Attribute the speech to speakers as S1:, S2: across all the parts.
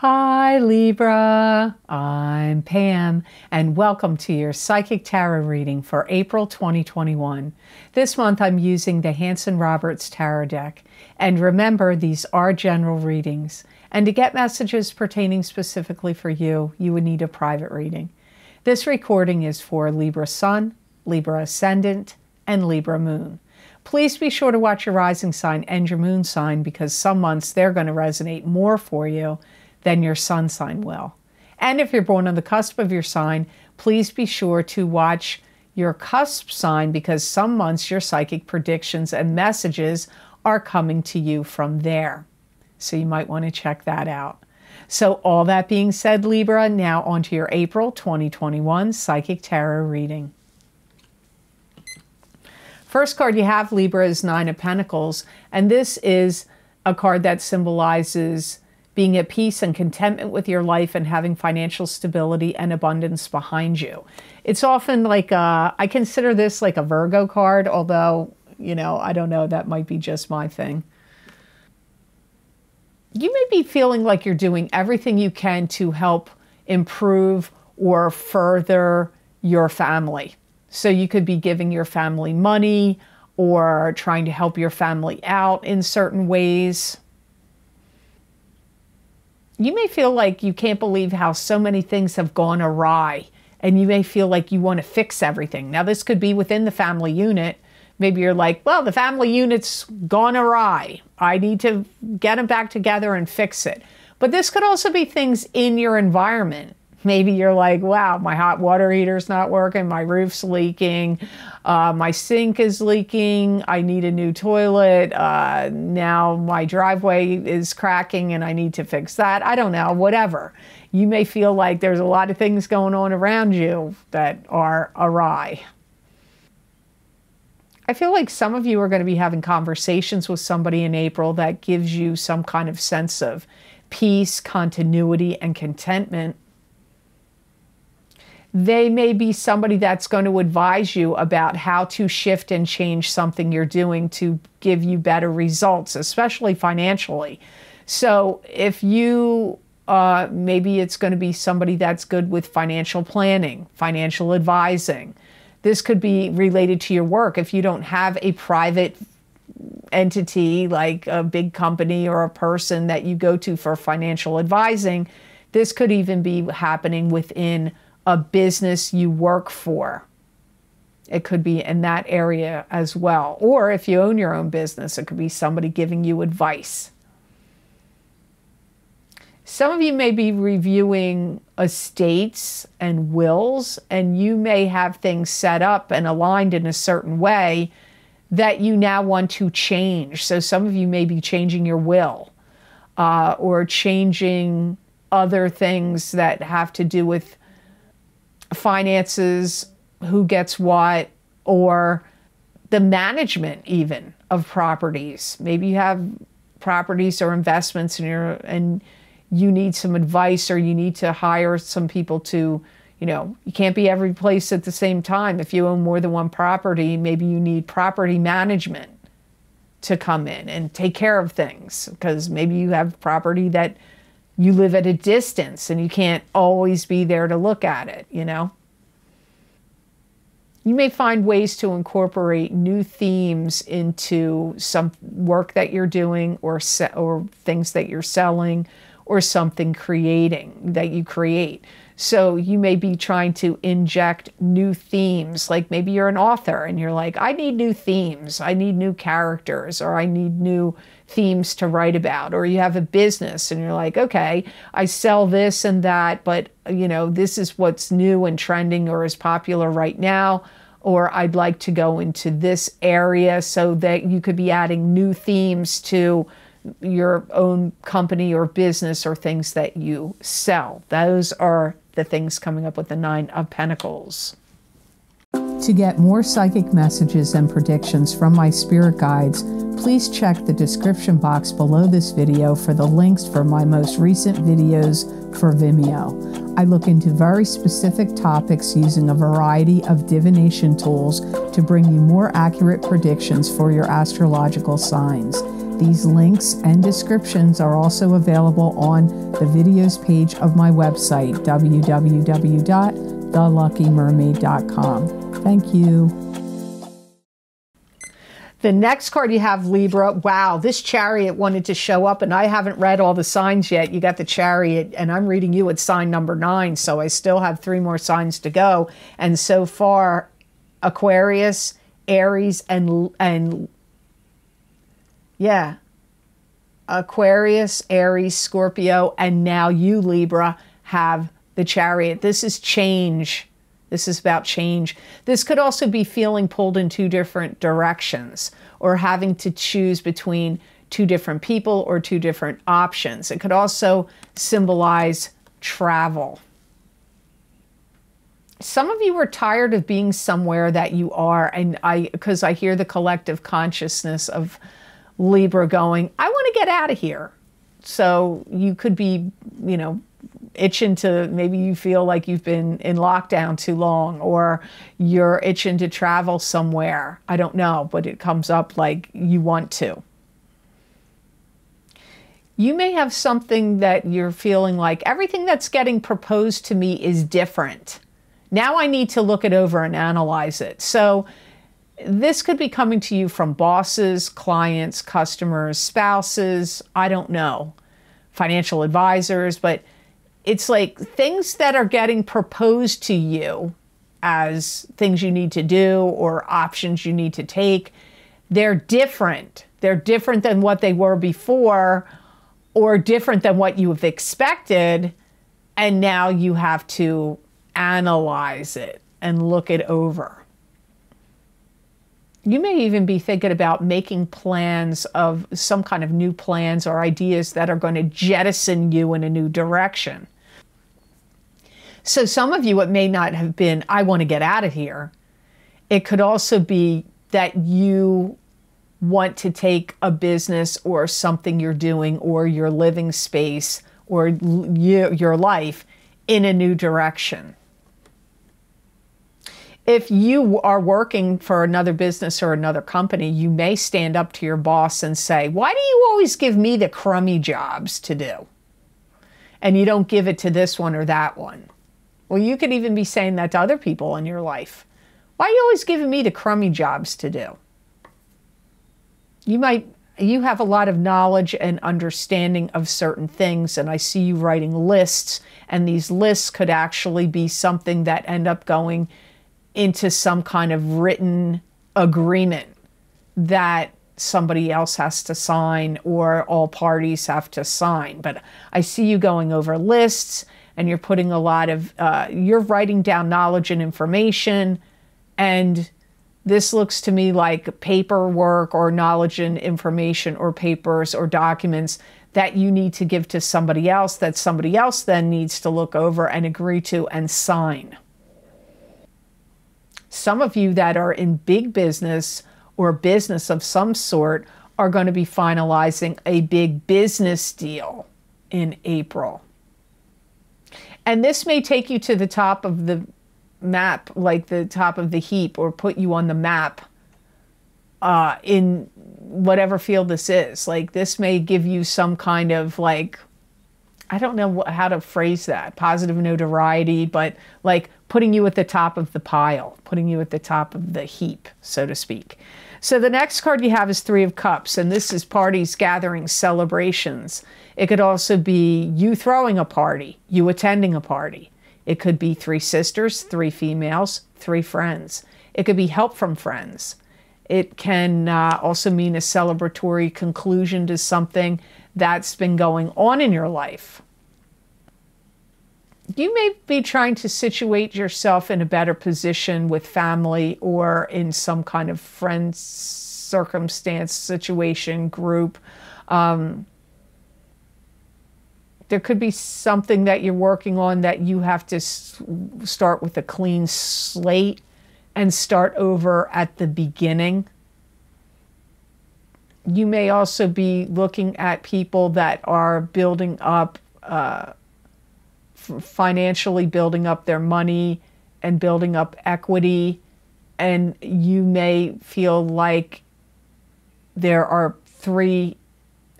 S1: Hi Libra, I'm Pam and welcome to your Psychic Tarot reading for April 2021. This month I'm using the Hanson-Roberts Tarot deck. And remember, these are general readings. And to get messages pertaining specifically for you, you would need a private reading. This recording is for Libra Sun, Libra Ascendant, and Libra Moon. Please be sure to watch your rising sign and your moon sign because some months they're going to resonate more for you than your sun sign will. And if you're born on the cusp of your sign, please be sure to watch your cusp sign because some months your psychic predictions and messages are coming to you from there. So you might want to check that out. So all that being said, Libra, now onto your April 2021 Psychic Tarot reading. First card you have, Libra, is Nine of Pentacles, and this is a card that symbolizes being at peace and contentment with your life and having financial stability and abundance behind you. It's often like, I consider this like a Virgo card, although, you know, I don't know, that might be just my thing. You may be feeling like you're doing everything you can to help improve or further your family. So you could be giving your family money or trying to help your family out in certain ways. You may feel like you can't believe how so many things have gone awry, and you may feel like you want to fix everything. Now, this could be within the family unit. Maybe you're like, well, the family unit's gone awry. I need to get them back together and fix it. But this could also be things in your environment. Maybe you're like, wow, my hot water heater's not working, my roof's leaking, my sink is leaking, I need a new toilet, now my driveway is cracking and I need to fix that. I don't know, whatever. You may feel like there's a lot of things going on around you that are awry. I feel like some of you are going to be having conversations with somebody in April that gives you some kind of sense of peace, continuity, and contentment. They may be somebody that's going to advise you about how to shift and change something you're doing to give you better results, especially financially. So if you, maybe it's going to be somebody that's good with financial planning, financial advising. This could be related to your work. If you don't have a private entity like a big company or a person that you go to for financial advising, this could even be happening within a business you work for. It could be in that area as well. Or if you own your own business, it could be somebody giving you advice. Some of you may be reviewing estates and wills, and you may have things set up and aligned in a certain way that you now want to change. So some of you may be changing your will or changing other things that have to do with finances, who gets what, or the management even of properties. Maybe you have properties or investments and you need some advice, or you need to hire some people to, you know, you can't be every place at the same time. If you own more than one property, maybe you need property management to come in and take care of things, because maybe you have property that you live at a distance and you can't always be there to look at it, you know? You may find ways to incorporate new themes into some work that you're doing, or things that you're selling, or something that you create. So you may be trying to inject new themes, like maybe you're an author and you're like, I need new themes, I need new characters, or I need new themes to write about. Or you have a business and you're like, okay, I sell this and that, but you know, this is what's new and trending or is popular right now, or I'd like to go into this area, so that you could be adding new themes to your own company or business or things that you sell. Those are the things coming up with the Nine of Pentacles. To get more psychic messages and predictions from my spirit guides, please check the description box below this video for the links for my most recent videos for Vimeo. I look into very specific topics using a variety of divination tools to bring you more accurate predictions for your astrological signs. These links and descriptions are also available on the videos page of my website, www.thelluckymermaid.com. Thank you. The next card you have, Libra. Wow, this Chariot wanted to show up, and I haven't read all the signs yet. You got the Chariot, and I'm reading you at sign number 9, so I still have 3 more signs to go. And so far, Aquarius, Aries, Aquarius, Aries, Scorpio, and now you, Libra, have the Chariot. This is change. This is about change. This could also be feeling pulled in 2 different directions, or having to choose between 2 different people or 2 different options. It could also symbolize travel. Some of you are tired of being somewhere that you are, and because I hear the collective consciousness of Libra going, I want to get out of here. So you could be, itching to, maybe you feel like you've been in lockdown too long, or you're itching to travel somewhere. I don't know, but it comes up like you want to. You may have something that you're feeling like, everything that's getting proposed to me is different. Now I need to look it over and analyze it. So this could be coming to you from bosses, clients, customers, spouses, I don't know, financial advisors, but it's like things that are getting proposed to you as things you need to do or options you need to take. They're different. They're different than what they were before, or different than what you have expected. And now you have to analyze it and look it over. You may even be thinking about making plans of some kind of new plans or ideas that are going to jettison you in a new direction. So some of you, it may not have been, I want to get out of here. It could also be that you want to take a business or something you're doing or your living space or your life in a new direction. If you are working for another business or another company, you may stand up to your boss and say, why do you always give me the crummy jobs to do? And you don't give it to this one or that one. Well, you could even be saying that to other people in your life. Why are you always giving me the crummy jobs to do? You have a lot of knowledge and understanding of certain things, and I see you writing lists, and these lists could actually be something that end up going into some kind of written agreement that somebody else has to sign or all parties have to sign. But I see you going over lists, and you're putting a lot of, you're writing down knowledge and information, and this looks to me like paperwork or knowledge and information or papers or documents that you need to give to somebody else that somebody else then needs to look over and agree to and sign. Some of you that are in big business or business of some sort are going to be finalizing a big business deal in April. And this may take you to the top of the map, like the top of the heap, or put you on the map in whatever field this is. Like this may give you some kind of like, I don't know how to phrase that, positive notoriety, but like putting you at the top of the pile, putting you at the top of the heap, so to speak. So the next card you have is 3 of Cups, and this is parties, gatherings, celebrations. It could also be you throwing a party, you attending a party. It could be 3 sisters, 3 females, 3 friends. It could be help from friends. It can also mean a celebratory conclusion to something that's been going on in your life. You may be trying to situate yourself in a better position with family or in some kind of friend circumstance, situation, group. There could be something that you're working on that you have to start with a clean slate and start over at the beginning. You may also be looking at people that are building up, financially building up their money and building up equity, and you may feel like there are 3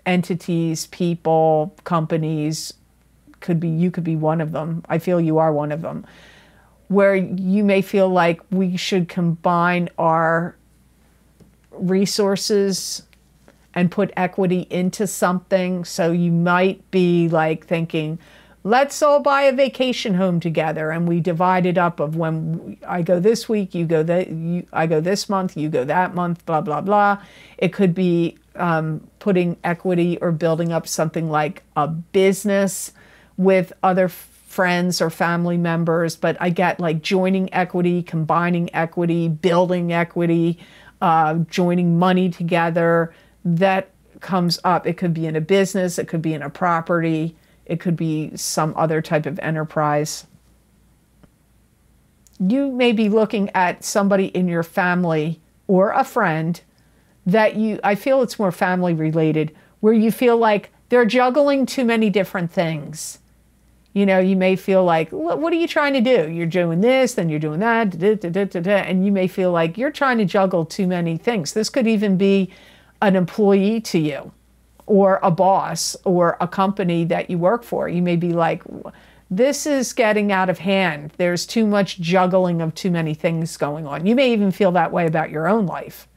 S1: entities, people, companies, you could be one of them. I feel you are one of them, where you may feel like we should combine our resources and put equity into something. So you might be like thinking, let's all buy a vacation home together, and we divide it up of when I go this week, you go I go this month, you go that month, blah, blah, blah. It could be putting equity or building up something like a business with other friends or family members. But I get like joining equity, combining equity, building equity, joining money together. That comes up. It could be in a business, it could be in a property, it could be some other type of enterprise. You may be looking at somebody in your family or a friend that I feel it's more family related, where you feel like they're juggling too many different things. You know, you may feel like, what are you trying to do? You're doing this, then you're doing that, and you may feel like you're trying to juggle too many things. This could even be an employee to you, or a boss, or a company that you work for. You may be like, this is getting out of hand. There's too much juggling of too many things going on. You may even feel that way about your own life.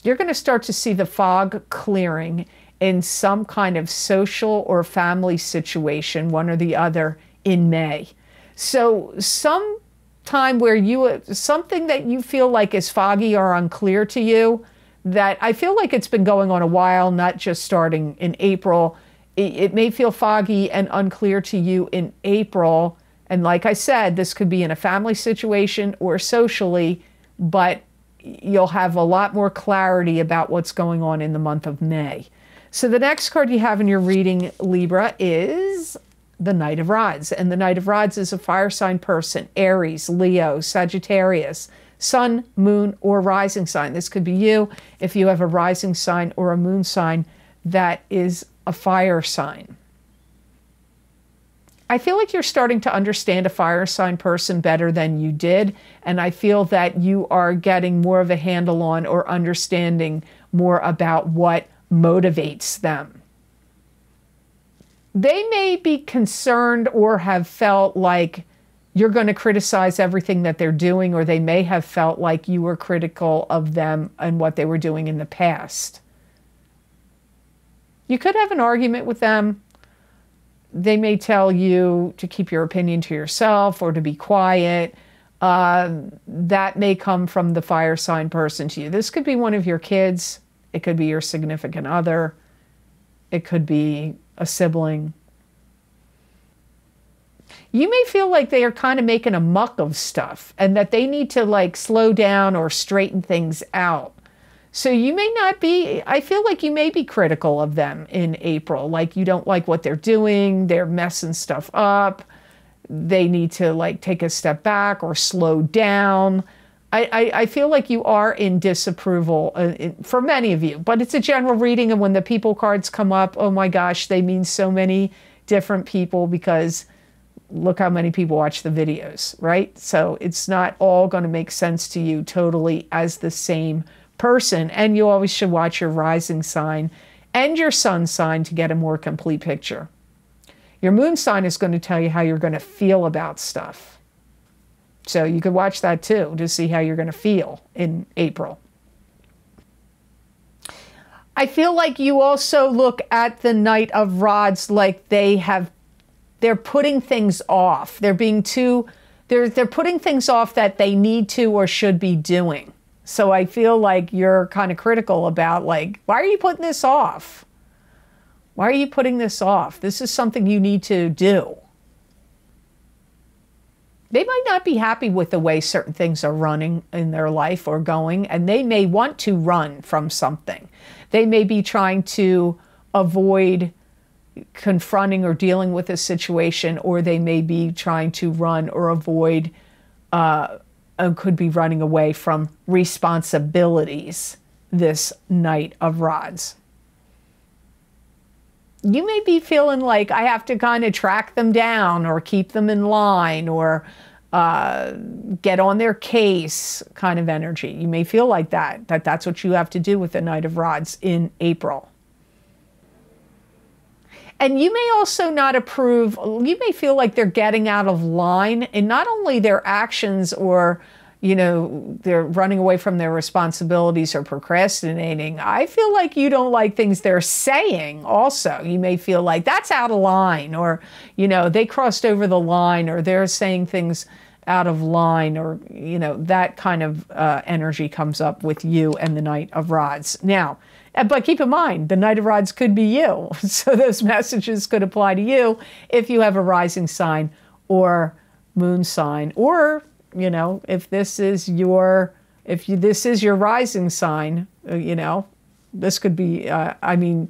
S1: You're going to start to see the fog clearing in some kind of social or family situation, one or the other, in May. So some time where something that you feel like is foggy or unclear to you, that I feel like it's been going on a while, not just starting in April. It may feel foggy and unclear to you in April. And like I said, this could be in a family situation or socially, but you'll have a lot more clarity about what's going on in the month of May. So the next card you have in your reading, Libra, is the Knight of Rods. And the Knight of Rods is a fire sign person: Aries, Leo, Sagittarius, Sun, Moon, or rising sign. This could be you if you have a rising sign or a moon sign that is a fire sign. I feel like you're starting to understand a fire sign person better than you did, and I feel that you are getting more of a handle on or understanding more about what motivates them. They may be concerned or have felt like you're going to criticize everything that they're doing, or they may have felt like you were critical of them and what they were doing in the past. You could have an argument with them. They may tell you to keep your opinion to yourself or to be quiet. That may come from the fire sign person to you. This could be one of your kids. It could be your significant other. It could be a sibling. You may feel like they are kind of making a muck of stuff and that they need to like slow down or straighten things out. So you may not be, I feel like you may be critical of them in April. Like you don't like what they're doing, they're messing stuff up, they need to like take a step back or slow down. I feel like you are in disapproval for many of you, but it's a general reading, and when the people cards come up, oh my gosh, they mean so many different people, because look how many people watch the videos, right? So it's not all going to make sense to you totally as the same person. And you always should watch your rising sign and your sun sign to get a more complete picture. Your moon sign is going to tell you how you're going to feel about stuff. So you could watch that too to see how you're going to feel in April. I feel like you also look at the Knight of Rods like they're putting things off. They're putting things off that they need to or should be doing. So I feel like you're kind of critical about like, why are you putting this off? Why are you putting this off? This is something you need to do. They might not be happy with the way certain things are running in their life or going, and they may want to run from something. They may be trying to avoid confronting or dealing with a situation, or they may be trying to run or avoid, could be running away from responsibilities, this Knight of Rods. You may be feeling like I have to kind of track them down or keep them in line, or get on their case kind of energy. You may feel like that's what you have to do with the Knight of Rods in April. And you may also not approve, you may feel like they're getting out of line in not only their actions or, you know, they're running away from their responsibilities or procrastinating. I feel like you don't like things they're saying also. You may feel like that's out of line, or, you know, they crossed over the line, or they're saying things out of line, or, you know, that kind of energy comes up with you and the Knight of Rods. Now, but keep in mind, the Knight of Rods could be you. So those messages could apply to you if you have a rising sign or moon sign, or, you know, if this is your, this is your rising sign, you know, this could be,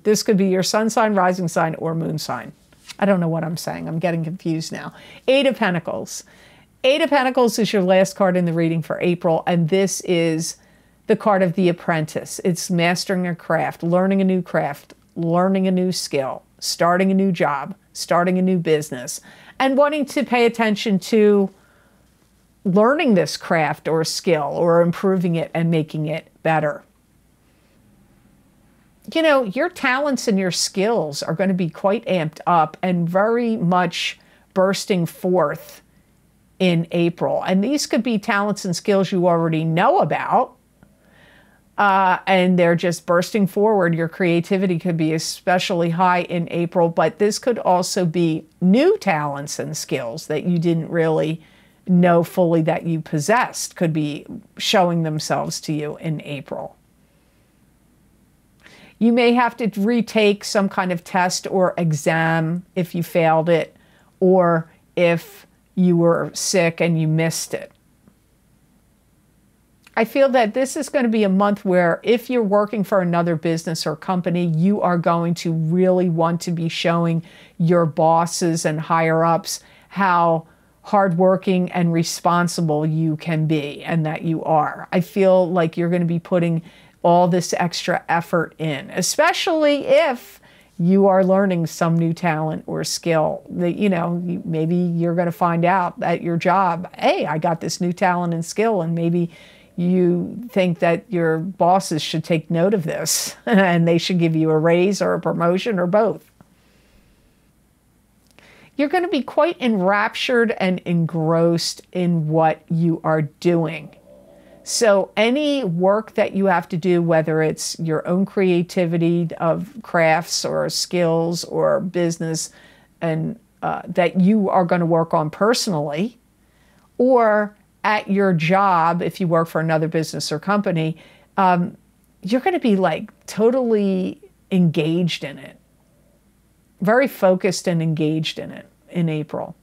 S1: this could be your sun sign, rising sign, or moon sign. I don't know what I'm saying. I'm getting confused now. Eight of Pentacles. Eight of Pentacles is your last card in the reading for April, and this is the card of the apprentice. It's mastering a craft, learning a new craft, learning a new skill, starting a new job, starting a new business, and wanting to pay attention to learning this craft or skill, or improving it and making it better. You know, your talents and your skills are going to be quite amped up and very much bursting forth in April. And these could be talents and skills you already know about, and they're just bursting forward. Your creativity could be especially high in April, but this could also be new talents and skills that you didn't really know fully that you possessed, could be showing themselves to you in April. You may have to retake some kind of test or exam if you failed it, or if you were sick and you missed it. I feel that this is going to be a month where if you're working for another business or company, you are going to really want to be showing your bosses and higher ups how hardworking and responsible you can be, and that you are. I feel like you're going to be putting all this extra effort in, especially if you are learning some new talent or skill that, you know, maybe you're going to find out at your job, hey, I got this new talent and skill, and maybe you think that your bosses should take note of this and they should give you a raise or a promotion or both. You're going to be quite enraptured and engrossed in what you are doing. So any work that you have to do, whether it's your own creativity of crafts or skills or business, and that you are going to work on personally, or at your job, if you work for another business or company, you're going to be like totally engaged in it. Very focused and engaged in it in April.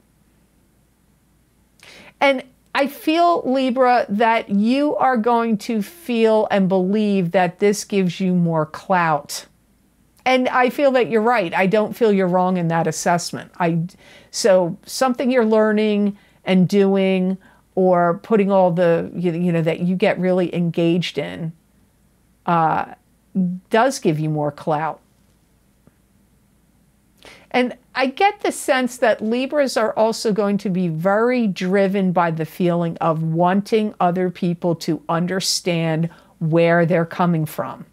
S1: And I feel, Libra, that you are going to feel and believe that this gives you more clout. And I feel that you're right. I don't feel you're wrong in that assessment. So something you're learning and doing, or putting all the, you know, that you get really engaged in, does give you more clout. And I get the sense that Libras are also going to be very driven by the feeling of wanting other people to understand where they're coming from.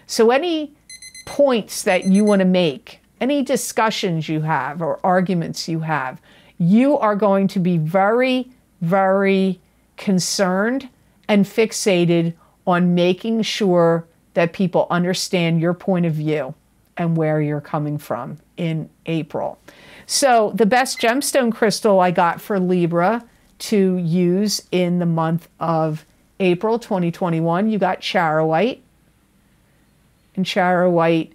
S1: So any points that you want to make, any discussions you have or arguments you have, you are going to be very, very concerned and fixated on making sure that people understand your point of view and where you're coming from in April. So the best gemstone crystal I got for Libra to use in the month of April 2021, you got charoite. And charoite,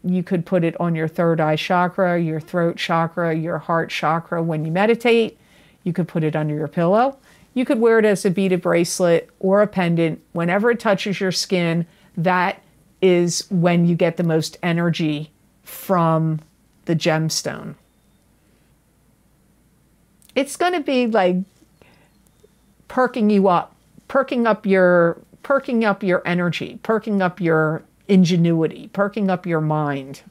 S1: you could put it on your third eye chakra, your throat chakra, your heart chakra when you meditate. You could put it under your pillow. You could wear it as a beaded bracelet or a pendant. Whenever it touches your skin, that is when you get the most energy from the gemstone. It's going to be like perking you up, perking up your energy, perking up your ingenuity, perking up your mind.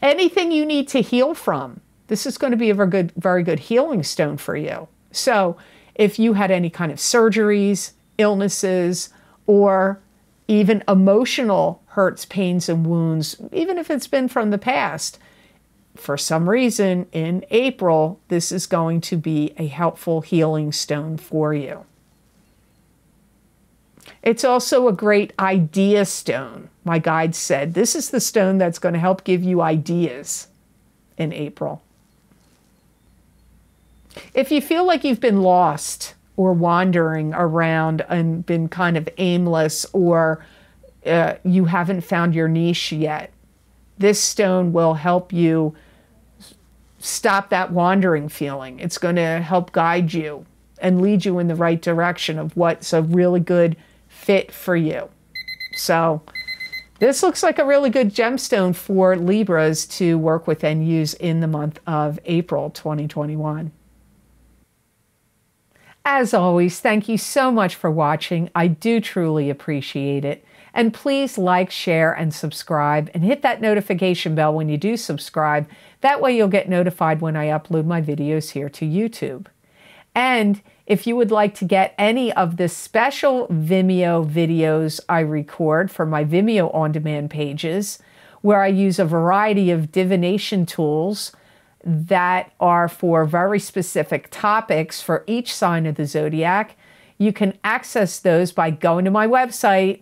S1: Anything you need to heal from, this is going to be a very good healing stone for you. So if you had any kind of surgeries, illnesses, or even emotional hurts, pains, and wounds, even if it's been from the past, for some reason in April, this is going to be a helpful healing stone for you. It's also a great idea stone. My guide said this is the stone that's going to help give you ideas in April. If you feel like you've been lost or wandering around and been kind of aimless, or you haven't found your niche yet, this stone will help you stop that wandering feeling. It's going to help guide you and lead you in the right direction of what's a really good fit for you. So this looks like a really good gemstone for Libras to work with and use in the month of April 2021. As always, thank you so much for watching. I do truly appreciate it. And please like, share, and subscribe, and hit that notification bell when you do subscribe. That way you'll get notified when I upload my videos here to YouTube. And if you would like to get any of the special Vimeo videos I record for my Vimeo on-demand pages, where I use a variety of divination tools that are for very specific topics for each sign of the zodiac, you can access those by going to my website,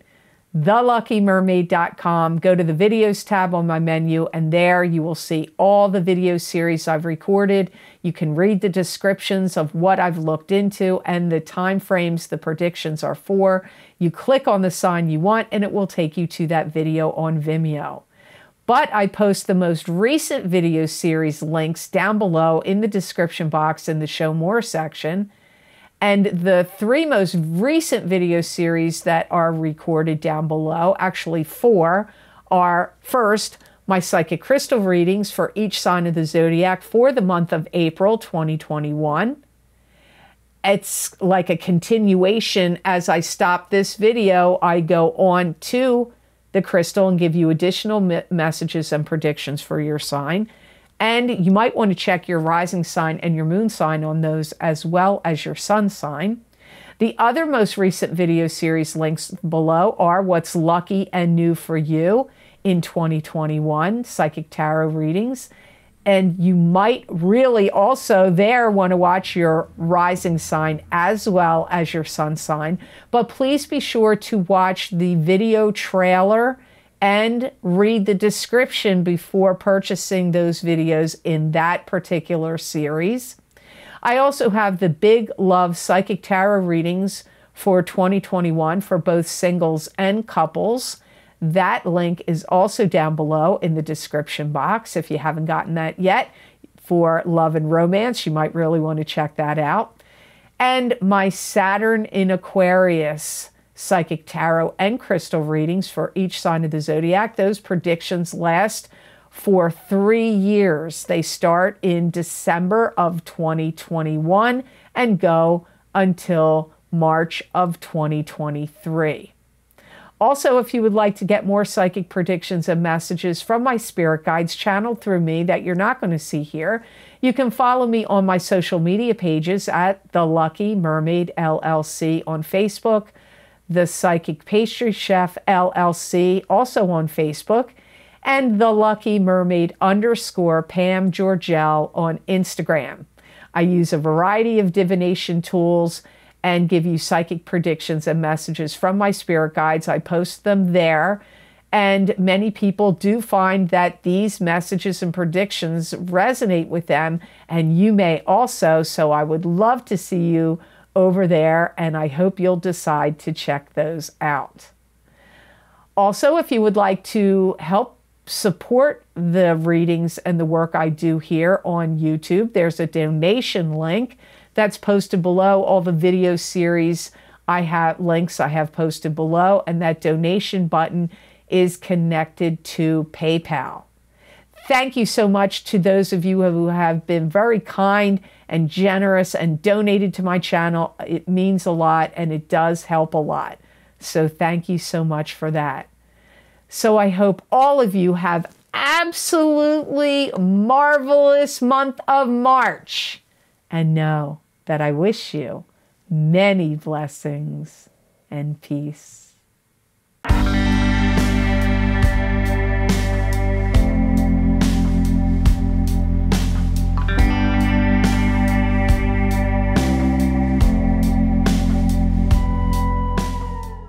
S1: theluckymermaid.com. Go to the videos tab on my menu, and there you will see all the video series I've recorded. You can read the descriptions of what I've looked into and the time frames the predictions are for. You click on the sign you want, and it will take you to that video on Vimeo. But I post the most recent video series links down below in the description box in the Show More section. And the 3 most recent video series that are recorded down below, actually 4, are first, my psychic crystal readings for each sign of the zodiac for the month of April 2021. It's like a continuation. As I stop this video, I go on to the crystal and give you additional messages and predictions for your sign. And you might want to check your rising sign and your moon sign on those, as well as your sun sign. The other most recent video series links below are what's lucky and new for you in 2021, psychic tarot readings. And you might really also there want to watch your rising sign as well as your sun sign. But please be sure to watch the video trailer and read the description before purchasing those videos in that particular series. I also have the Big Love Psychic Tarot readings for 2021 for both singles and couples. That link is also down below in the description box. If you haven't gotten that yet, for love and romance, you might really want to check that out. And my Saturn in Aquarius psychic tarot and crystal readings for each sign of the zodiac. Those predictions last for 3 years. They start in December of 2021 and go until March of 2023. Also, if you would like to get more psychic predictions and messages from my spirit guides channeled through me that you're not going to see here, you can follow me on my social media pages at The Lucky Mermaid LLC on Facebook, The Psychic Pastry Chef LLC also on Facebook, and The Lucky Mermaid _ Pam Georgel on Instagram. I use a variety of divination tools and give you psychic predictions and messages from my spirit guides. I post them there, and many people do find that these messages and predictions resonate with them, and you may also, so I would love to see you over there, and I hope you'll decide to check those out. Also, if you would like to help support the readings and the work I do here on YouTube, there's a donation link that's posted below. All the video series links I have posted below, and that donation button is connected to PayPal. Thank you so much to those of you who have been very kind and generous and donated to my channel. It means a lot, and it does help a lot. So thank you so much for that. So I hope all of you have absolutely marvelous month of March. And know that I wish you many blessings and peace.